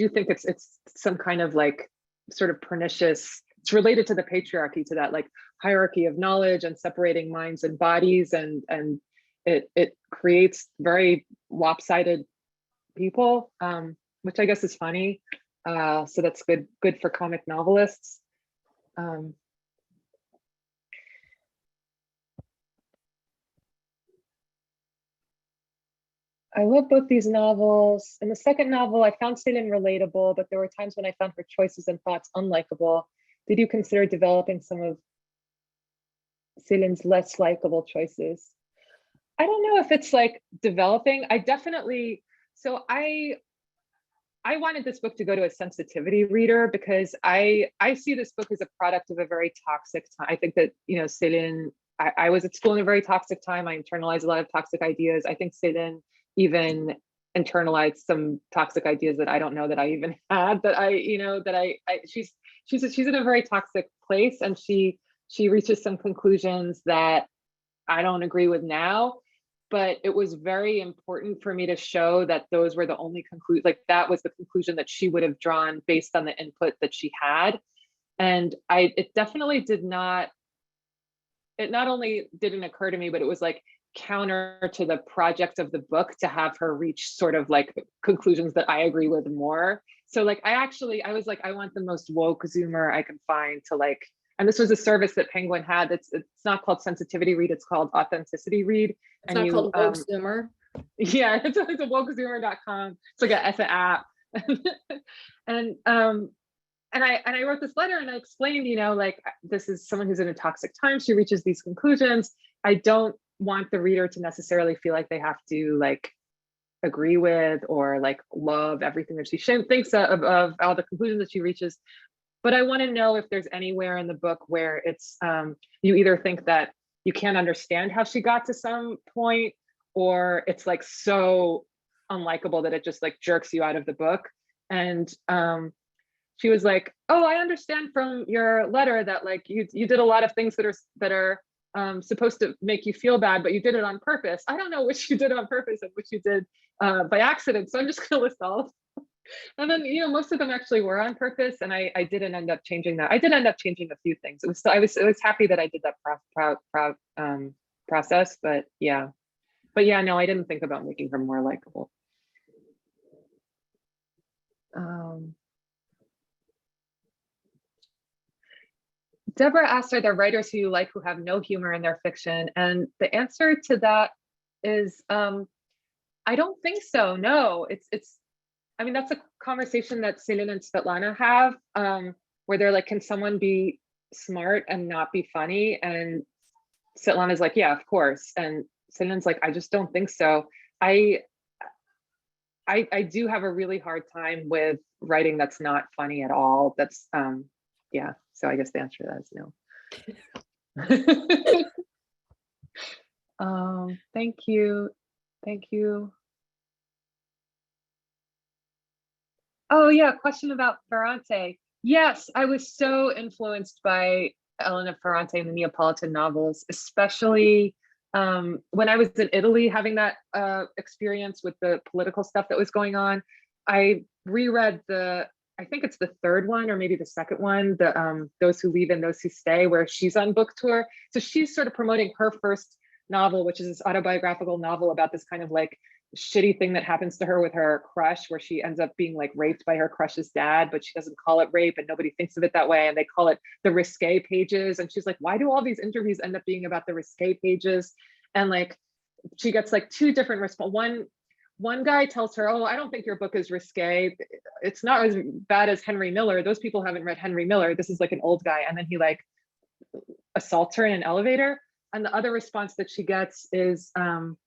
think it's some kind of like sort of pernicious, it's related to the patriarchy, to that like hierarchy of knowledge and separating minds and bodies, and it creates very lopsided people, which I guess is funny. So that's good for comic novelists. I love both these novels. In the second novel, I found Selin relatable, but there were times when I found her choices and thoughts unlikable. Did you consider developing some of Selin's less likable choices? I don't know if it's like developing. I definitely, so I wanted this book to go to a sensitivity reader, because I see this book as a product of a very toxic time. I think that, Selin, I was at school in a very toxic time. I internalized a lot of toxic ideas. I think Selin even internalized some toxic ideas that I don't know that I even had, she's in a very toxic place, and she reaches some conclusions that I don't agree with now. But it was very important for me to show that those were the only conclusion, like that was the conclusion that she would have drawn based on the input that she had. And it definitely did not, it not only didn't occur to me, but it was like counter to the project of the book to have her reach sort of like conclusions that I agree with more. So like, I was like, I want the most woke Zoomer I can find to like, and this was a service that Penguin had. It's not called Sensitivity Read, it's called Authenticity Read. It's not called Woke Zoomer. Yeah, it's a wokezoomer.com. It's like an app. And I wrote this letter and I explained, like, this is someone who's in a toxic time. She reaches these conclusions. I don't want the reader to necessarily feel like they have to like agree with or like love everything that she thinks of all the conclusions that she reaches. But I want to know if there's anywhere in the book where it's you either think that you can't understand how she got to some point, or it's like so unlikable that it just like jerks you out of the book. And she was like, oh, I understand from your letter that like you did a lot of things that are supposed to make you feel bad, but you did it on purpose. I don't know which you did on purpose and which you did by accident. So I'm just gonna list all of them. And then, you know, most of them actually were on purpose, and I didn't end up changing that. I did end up changing a few things. It was I was happy that I did that process, but yeah, no, I didn't think about making her more likable. Deborah asked, are there writers who you like who have no humor in their fiction? And the answer to that is, I don't think so. No, I mean, that's a conversation that Selin and Svetlana have, where they're like, can someone be smart and not be funny? And Svetlana's like, yeah, of course. And Selin's like, I just don't think so. I do have a really hard time with writing that's not funny at all. That's, yeah. So I guess the answer to that is no. Thank you. Thank you. Oh yeah, question about Ferrante. Yes, I was so influenced by Elena Ferrante and the Neapolitan novels, especially when I was in Italy having that experience with the political stuff that was going on. I reread I think it's the third one or maybe the second one, the Those Who Leave and Those Who Stay, where she's on book tour. So she's sort of promoting her first novel, which is this autobiographical novel about this kind of like shitty thing that happens to her with her crush, where she ends up being like raped by her crush's dad, but she doesn't call it rape and nobody thinks of it that way. And they call it the risque pages. And she's like, why do all these interviews end up being about the risque pages? And like, she gets like two different responses. One guy tells her, oh, I don't think your book is risque. It's not as bad as Henry Miller. Those people haven't read Henry Miller. This is like an old guy. And then he like assaults her in an elevator. And the other response that she gets is,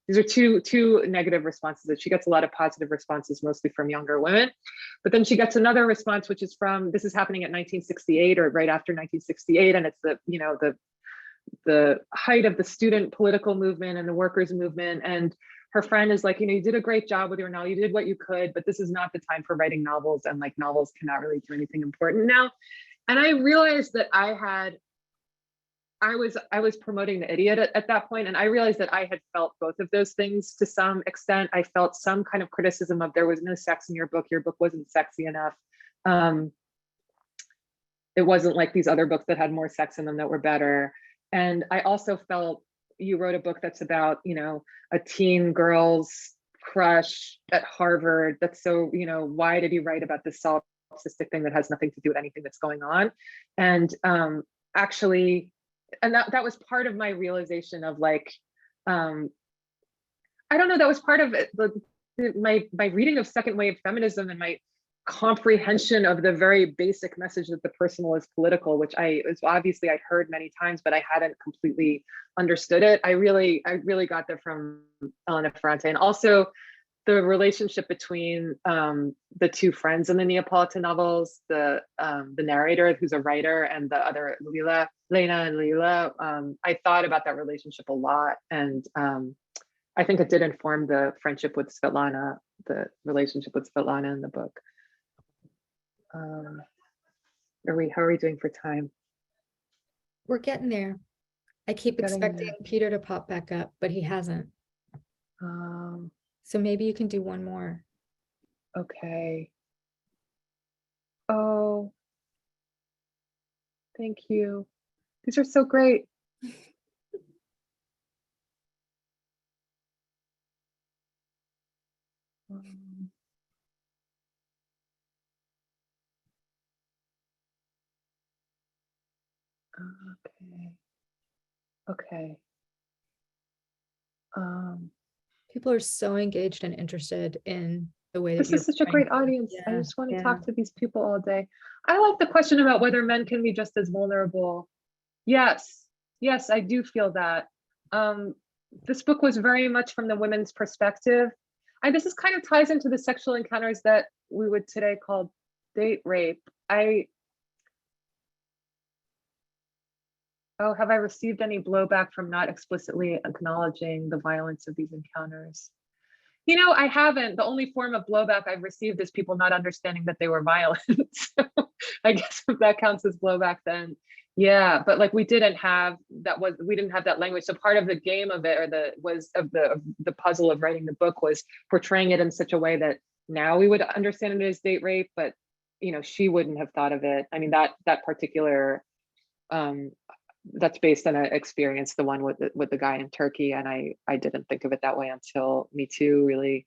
these are two negative responses. That she gets a lot of positive responses, mostly from younger women. But then she gets another response, which is from, this is happening at 1968 or right after 1968. And it's the height of the student political movement and the workers movement. And her friend is like, you did a great job with your novel. You did what you could, but this is not the time for writing novels. And like novels cannot really do anything important now. And I realized that I was promoting The Idiot at that point, and I realized that I had felt both of those things to some extent. I felt some kind of criticism of there was no sex in your book wasn't sexy enough. It wasn't like these other books that had more sex in them that were better. And I also felt you wrote a book that's about, a teen girl's crush at Harvard. That's so, why did you write about this solipsistic thing that has nothing to do with anything that's going on? And actually, and that was part of my realization of like, I don't know, that was part of it, my reading of second wave feminism and my comprehension of the very basic message that the personal is political, which I'd heard many times, but I hadn't completely understood it. I really got that from Elena Ferrante, and also the relationship between the two friends in the Neapolitan novels, the narrator who's a writer and the other Lena and Lila. I thought about that relationship a lot, and I think it did inform the friendship with Svetlana, the relationship with Svetlana in the book. How are we doing for time? We're getting there. I keep expecting Peter to pop back up, but he hasn't. So maybe you can do one more. Okay. Oh, thank you. These are so great. Okay. People are so engaged and interested in the way that this is such a great audience. I just want to talk to these people all day. I like the question about whether men can be just as vulnerable. Yes, I do feel that. This book was very much from the women's perspective. And this is kind of ties into the sexual encounters that we would today call date rape. Have I received any blowback from not explicitly acknowledging the violence of these encounters? You know, I haven't. The only form of blowback I've received is people not understanding that they were violent. So I guess if that counts as blowback, then yeah. But like we didn't have that language. So part of the game of it, or the puzzle of writing the book, was portraying it in such a way that now we would understand it as date rape, but you know, she wouldn't have thought of it. I mean, that particular that's based on an experience, the one with the guy in Turkey, and I didn't think of it that way until Me Too, really.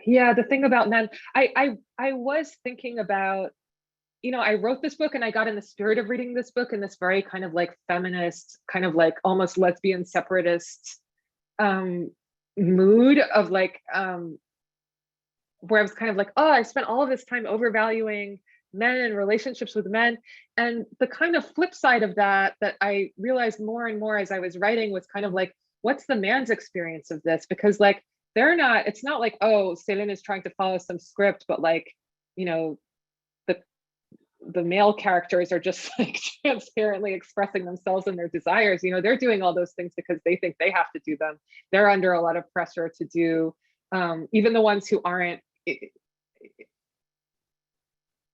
Yeah, the thing about men, I was thinking about, you know, I wrote this book and I got in the spirit of reading this book in this very kind of like feminist, kind of like almost lesbian separatist mood of like where I was kind of like, oh, I spent all of this time overvaluing men and relationships with men. And the kind of flip side of that I realized more and more as I was writing was kind of like, what's the man's experience of this? Because like, it's not like, oh, Selin is trying to follow some script, but like, you know, the male characters are just like transparently expressing themselves and their desires. You know, they're doing all those things because they think they have to do them. They're under a lot of pressure to do, even the ones who aren't,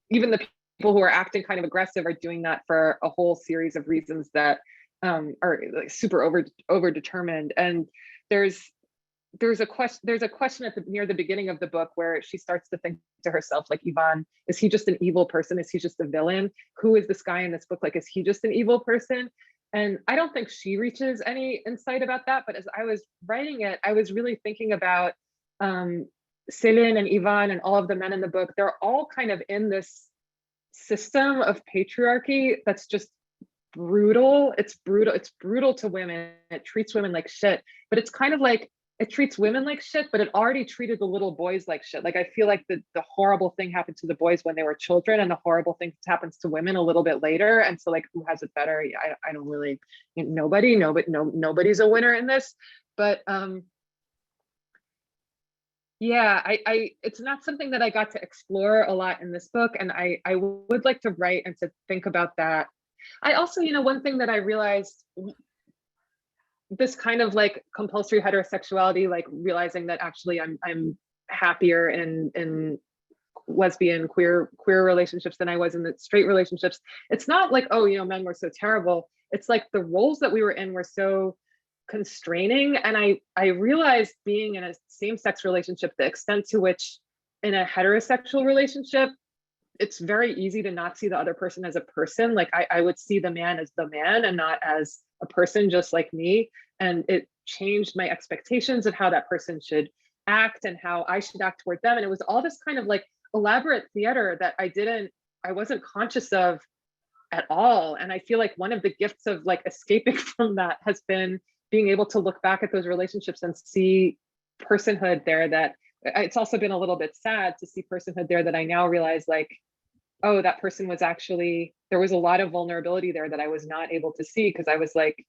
even the people who are acting kind of aggressive are doing that for a whole series of reasons that are like super over determined. And there's a question near the beginning of the book where she starts to think to herself, like, Ivan, is he just an evil person? Is he just a villain? Who is this guy in this book? Like, is he just an evil person? And I don't think she reaches any insight about that. But as I was writing it, I was really thinking about Selin and Ivan and all of the men in the book. They're all kind of in this system of patriarchy that's just brutal. It's brutal to women. It treats women like shit, but it's kind of like, it treats women like shit, but it already treated the little boys like shit. Like, I feel like the horrible thing happened to the boys when they were children, and the horrible thing happens to women a little bit later. And so like, who has it better? I don't really, nobody's a winner in this. But yeah, it's not something that I got to explore a lot in this book. And I would like to write and to think about that. I also, you know, one thing that I realized, this kind of like compulsory heterosexuality, like realizing that actually I'm happier in lesbian queer relationships than I was in the straight relationships. It's not like, oh, you know, men were so terrible. It's like the roles that we were in were so constraining. And I realized, being in a same-sex relationship, the extent to which in a heterosexual relationship, it's very easy to not see the other person as a person. Like I would see the man as the man and not as a person just like me. And it changed my expectations of how that person should act and how I should act toward them. And it was all this kind of like elaborate theater that I wasn't conscious of at all. And I feel like one of the gifts of like escaping from that has been being able to look back at those relationships and see personhood there. That it's also been a little bit sad to see personhood there that I now realize, like, oh, that person was actually, there was a lot of vulnerability there that I was not able to see because I was like,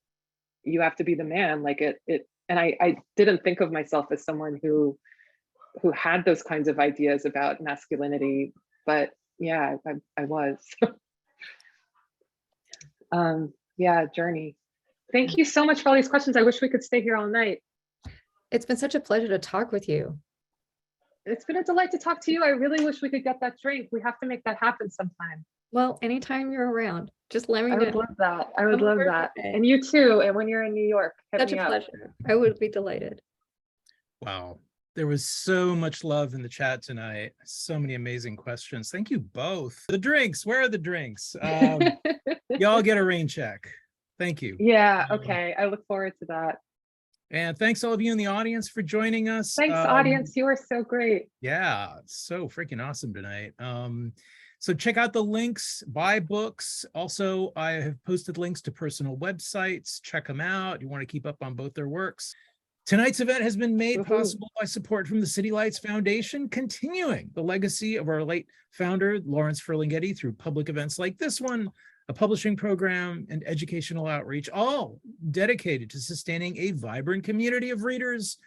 you have to be the man, like it and I didn't think of myself as someone who had those kinds of ideas about masculinity, but yeah, I was. Yeah, journey. Thank you so much for all these questions. I wish we could stay here all night. It's been such a pleasure to talk with you. It's been a delight to talk to you. I really wish we could get that drink. We have to make that happen sometime. Well, anytime you're around, just let me know. I would love that. I would love that. And you too. And when you're in New York, hit Such me a up. pleasure. I would be delighted. Wow. There was so much love in the chat tonight. So many amazing questions. Thank you both. The drinks, where are the drinks? Y'all get a rain check. Thank you. Yeah, okay. I look forward to that. And thanks all of you in the audience for joining us. Thanks, audience. You are so great. Yeah, so freaking awesome tonight. So check out the links, buy books. Also, I have posted links to personal websites. Check them out. You want to keep up on both their works. Tonight's event has been made possible by support from the City Lights Foundation, continuing the legacy of our late founder, Lawrence Ferlinghetti, through public events like this one, a publishing program, and educational outreach, all dedicated to sustaining a vibrant community of readers,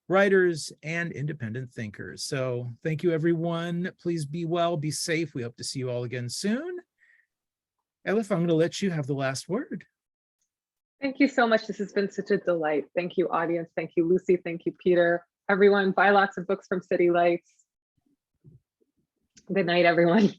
writers, and independent thinkers. So thank you, everyone. Please be well, be safe. We hope to see you all again soon. Elif, I'm going to let you have the last word. Thank you so much. This has been such a delight. Thank you, audience. Thank you, Lucy. Thank you, Peter. Everyone, buy lots of books from City Lights. Good night, everyone.